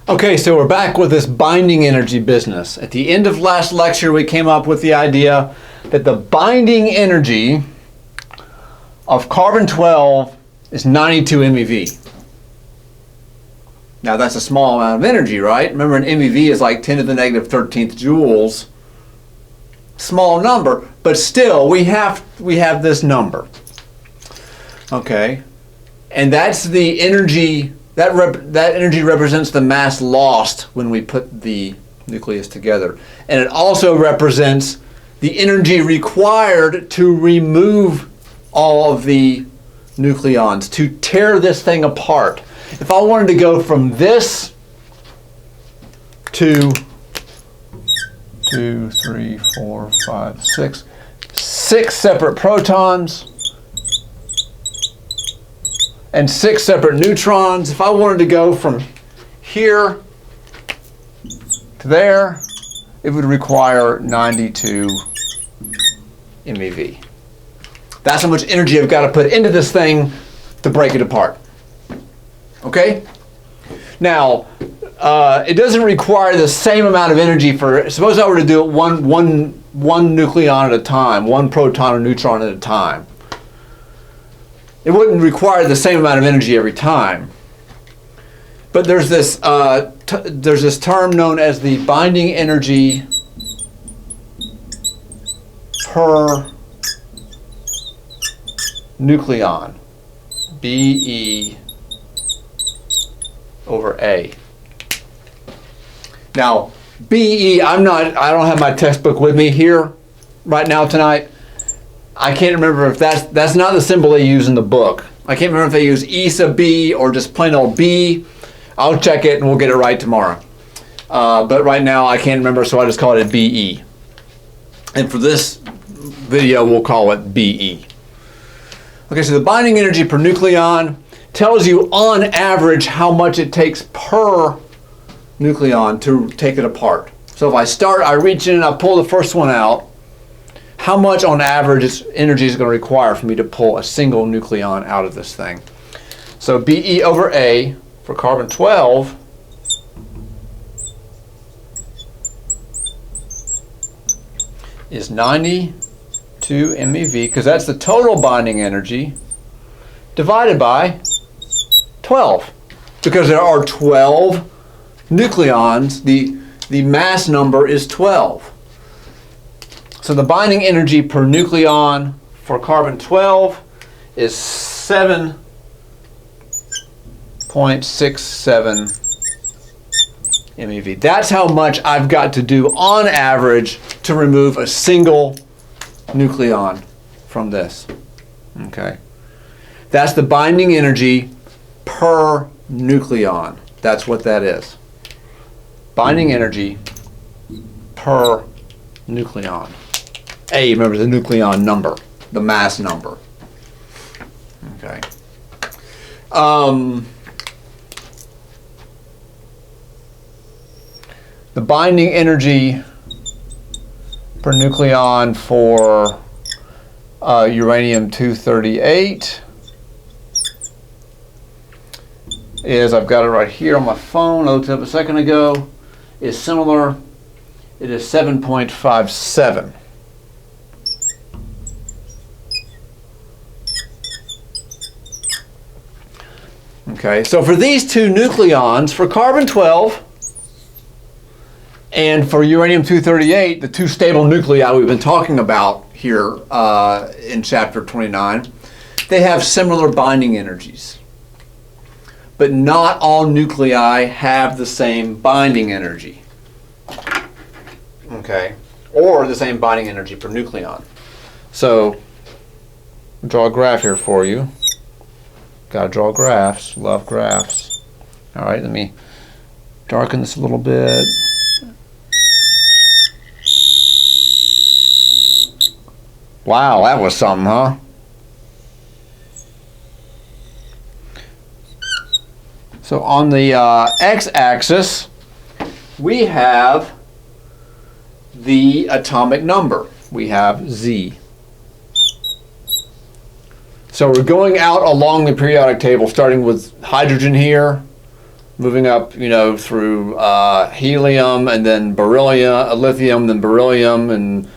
Okay, so we're back with this binding energy business. At the end of last lecture, we came up with the idea that the binding energy of carbon-12 is 92 MeV. Now that's a small amount of energy, right? Remember, an MeV is like 10 to the negative 13th joules. Small number, but still we have this number. Okay, and that's the energy. That energy represents the mass lost when we put the nucleus together. And it also represents the energy required to remove all of the nucleons, to tear this thing apart. If I wanted to go from this to 2, 3, 4, 5, 6 separate protons and 6 separate neutrons. If I wanted to go from here to there, it would require 92 MeV. That's how much energy I've got to put into this thing to break it apart. Okay? Now, it doesn't require the same amount of energy for, suppose I were to do it one nucleon at a time, one proton or neutron at a time. It wouldn't require the same amount of energy every time. But there's this term known as the binding energy per nucleon, BE over A. Now, BE, I don't have my textbook with me here right now tonight. I can't remember if that's not the symbol they use in the book. I can't remember if they use E sub B or just plain old B. I'll check it and we'll get it right tomorrow. But right now I can't remember, so I just call it BE. And for this video, we'll call it BE. Okay, so the binding energy per nucleon tells you on average how much it takes per nucleon to take it apart. So if I reach in and I pull the first one out, how much on average energy is going to require for me to pull a single nucleon out of this thing? So BE over A for carbon-12 is 92 MeV, because that's the total binding energy, divided by 12. Because there are 12 nucleons, the mass number is 12. So the binding energy per nucleon for carbon-12 is 7.67 MeV. That's how much I've got to do on average to remove a single nucleon from this. Okay. That's the binding energy per nucleon. That's what that is. Binding energy per nucleon. A, remember, the nucleon number, the mass number. Okay. The binding energy per nucleon for uranium-238 is, I've got it right here on my phone, I looked it up a second ago, is similar. It is 7.57. Okay, so for these two nucleons, for carbon-12 and for uranium-238, the two stable nuclei we've been talking about here in chapter 29, they have similar binding energies. But not all nuclei have the same binding energy. Okay, or the same binding energy per nucleon. So, I'll draw a graph here for you. Gotta draw graphs, love graphs. All right, let me darken this a little bit. Wow, that was something, huh? So on the x-axis, we have the atomic number. We have Z. So we're going out along the periodic table, starting with hydrogen here, moving up, you know, through helium and then beryllium, lithium, then beryllium, and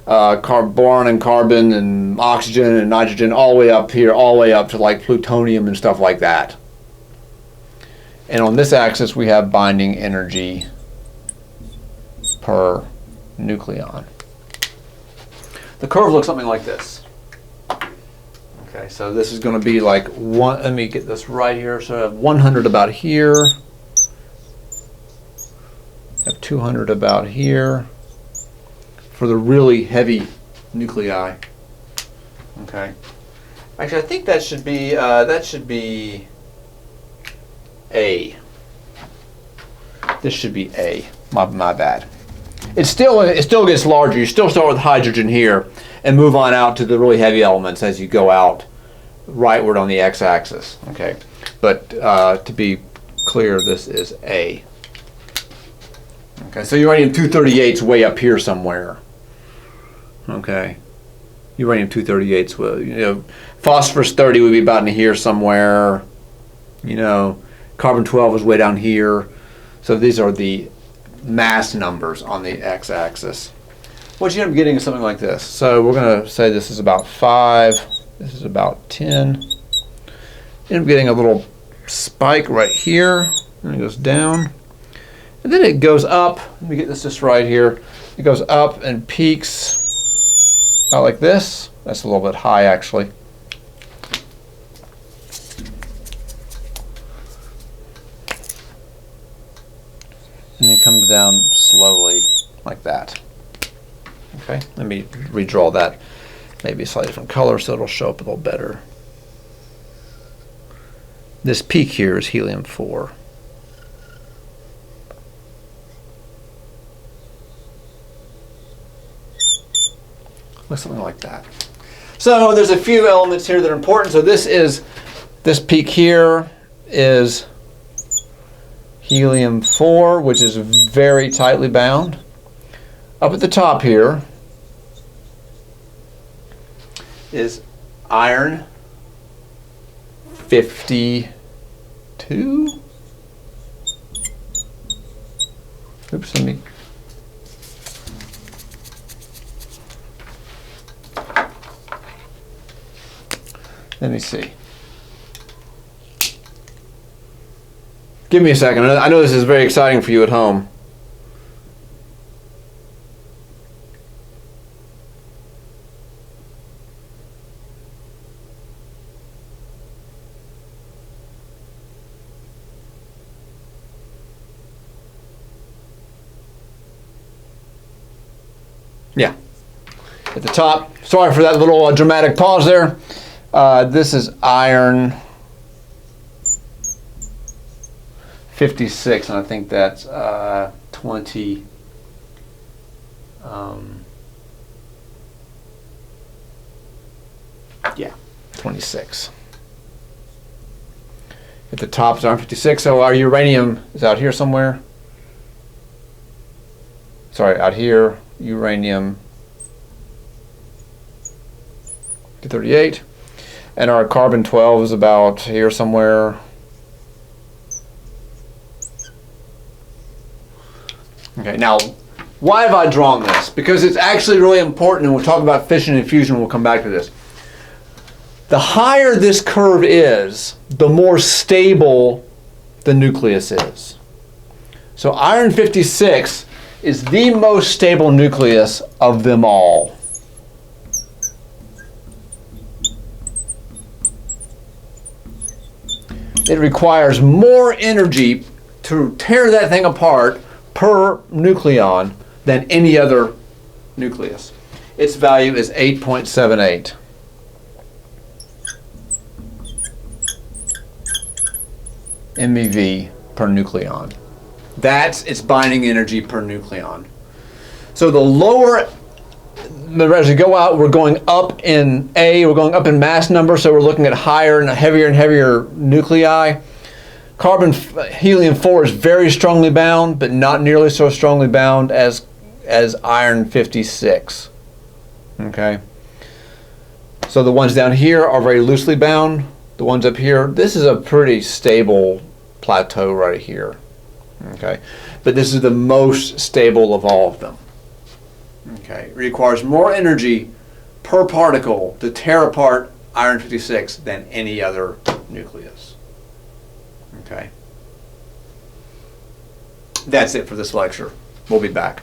boron and carbon and oxygen and nitrogen, all the way up here, all the way up to like plutonium and stuff like that. And on this axis, we have binding energy per nucleon. The curve looks something like this. Okay, so this is going to be like one. Let me get this right here. So I have 100 about here. I have 200 about here for the really heavy nuclei. Okay. Actually, I think that should be A. This should be A. My bad. It still gets larger. You still start with hydrogen here and move on out to the really heavy elements as you go out rightward on the x-axis. Okay, but to be clear, this is A. Okay, so uranium-238 is way up here somewhere. Okay, uranium-238 will, you know, phosphorus-30 would be about in here somewhere. You know, carbon-12 is way down here. So these are the mass numbers on the x-axis. What you end up getting is something like this. So we're going to say this is about 5. This is about 10. You end up getting a little spike right here, and it goes down. And then it goes up. Let me get this just right here. It goes up and peaks about like this. That's a little bit high, actually. And it comes down slowly like that. Okay, let me redraw that maybe a slightly different color so it'll show up a little better. This peak here is helium-4. Looks something like that. So there's a few elements here that are important. So this peak here is helium-4, which is very tightly bound. Up at the top here is iron 52. Oops, let me see. Give me a second. I know this is very exciting for you at home. Yeah, at the top. Sorry for that little dramatic pause there. This is iron 56, and I think that's 20. Yeah, 26. At the top is iron 56. So our uranium is out here somewhere. Sorry, out here. Uranium 238, and our carbon-12 is about here somewhere. Okay, now why have I drawn this? Because it's actually really important, and we'll talk about fission and fusion. We'll come back to this. The higher this curve is, the more stable the nucleus is. So iron 56 is the most stable nucleus of them all. It requires more energy to tear that thing apart per nucleon than any other nucleus. Its value is 8.78. MeV per nucleon. That's its binding energy per nucleon. So the lower, as we go out, we're going up in A, we're going up in mass number, so we're looking at higher and heavier nuclei. Helium-4 is very strongly bound, but not nearly so strongly bound as iron 56. Okay. So the ones down here are very loosely bound. The ones up here, this is a pretty stable plateau right here. Okay, but this is the most stable of all of them. Okay, it requires more energy per particle to tear apart iron-56 than any other nucleus. Okay, that's it for this lecture. We'll be back.